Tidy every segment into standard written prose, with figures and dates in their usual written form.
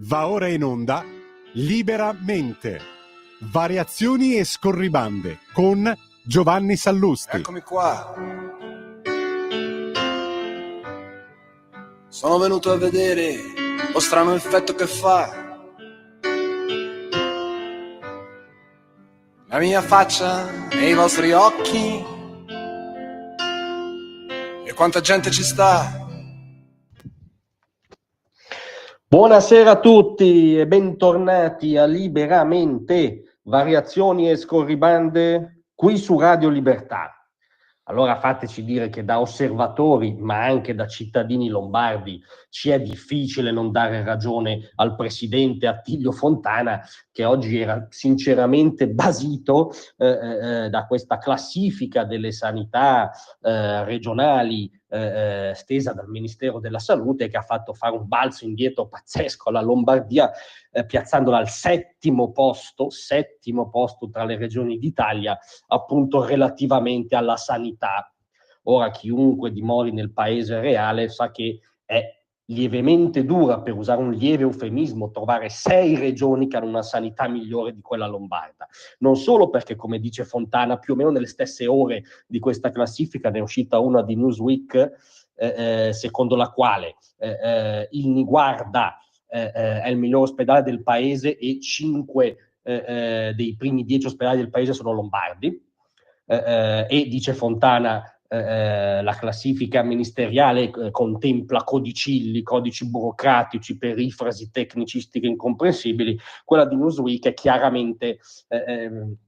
Va ora in onda Liberamente, variazioni e scorribande con Giovanni Sallusti. Eccomi qua. Sono venuto a vedere lo strano effetto che fa la mia faccia e i vostri occhi e quanta gente ci sta. Buonasera a tutti e bentornati a Liberamente, variazioni e scorribande qui su Radio Libertà. Allora fateci dire che da osservatori, ma anche da cittadini lombardi, ci è difficile non dare ragione al presidente Attilio Fontana, che oggi era sinceramente basito da questa classifica delle sanità regionali stesa dal Ministero della Salute, che ha fatto fare un balzo indietro pazzesco alla Lombardia, piazzandola al settimo posto tra le regioni d'Italia, appunto relativamente alla sanità. Ora chiunque dimori nel paese reale sa che è lievemente dura, per usare un lieve eufemismo, trovare 6 regioni che hanno una sanità migliore di quella lombarda. Non solo perché, come dice Fontana, più o meno nelle stesse ore di questa classifica ne è uscita una di Newsweek, secondo la quale il Niguarda è il miglior ospedale del paese e 5 dei primi 10 ospedali del paese sono lombardi, e dice Fontana la classifica ministeriale contempla codicilli, codici burocratici, perifrasi tecnicistiche incomprensibili. Quella di Newsweek è chiaramente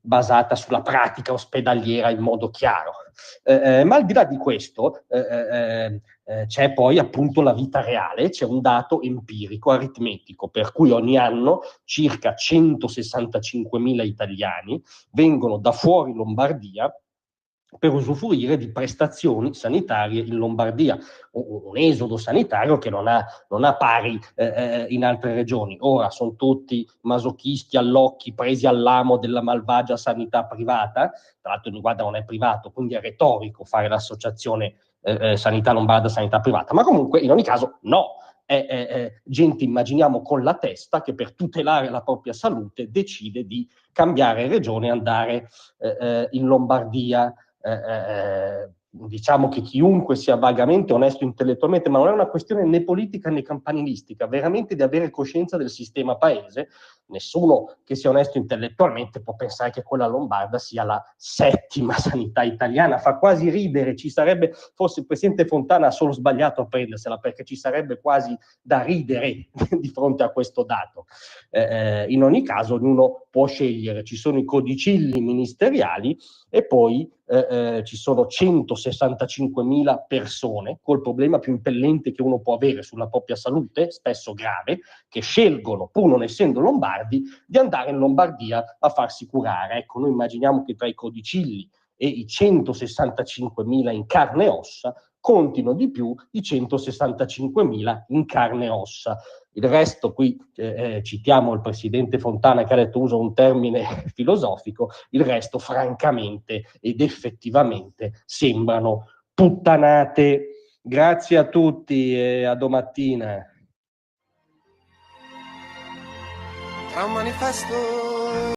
basata sulla pratica ospedaliera in modo chiaro. Ma al di là di questo c'è poi appunto la vita reale, c'è un dato empirico, aritmetico, per cui ogni anno circa 165.000 italiani vengono da fuori Lombardia per usufruire di prestazioni sanitarie in Lombardia, un esodo sanitario che non ha pari in altre regioni. Ora sono tutti masochisti all'occhi, presi all'amo della malvagia sanità privata. Tra l'altro Niguarda non è privato, quindi è retorico fare l'associazione sanità lombarda, sanità privata, ma comunque in ogni caso no. Gente, immaginiamo, con la testa, che per tutelare la propria salute decide di cambiare regione e andare in Lombardia. Diciamo che chiunque sia vagamente onesto intellettualmente, ma non è una questione né politica né campanilistica, veramente di avere coscienza del sistema paese, nessuno che sia onesto intellettualmente può pensare che quella lombarda sia la settima sanità italiana. Fa quasi ridere, ci sarebbe, forse il presidente Fontana ha solo sbagliato a prendersela, perché ci sarebbe quasi da ridere di fronte a questo dato. In ogni caso ognuno può scegliere, ci sono i codicilli ministeriali e poi ci sono 165.000 persone col problema più impellente che uno può avere sulla propria salute, spesso grave, che scelgono, pur non essendo lombardi, di andare in Lombardia a farsi curare. Ecco, noi immaginiamo che tra i codicilli e i 165.000 in carne e ossa contino di più i 165.000 in carne e ossa. Il resto, qui citiamo il presidente Fontana che ha detto, uso un termine filosofico, il resto francamente ed effettivamente sembrano puttanate. Grazie a tutti e a domattina. Tra un manifesto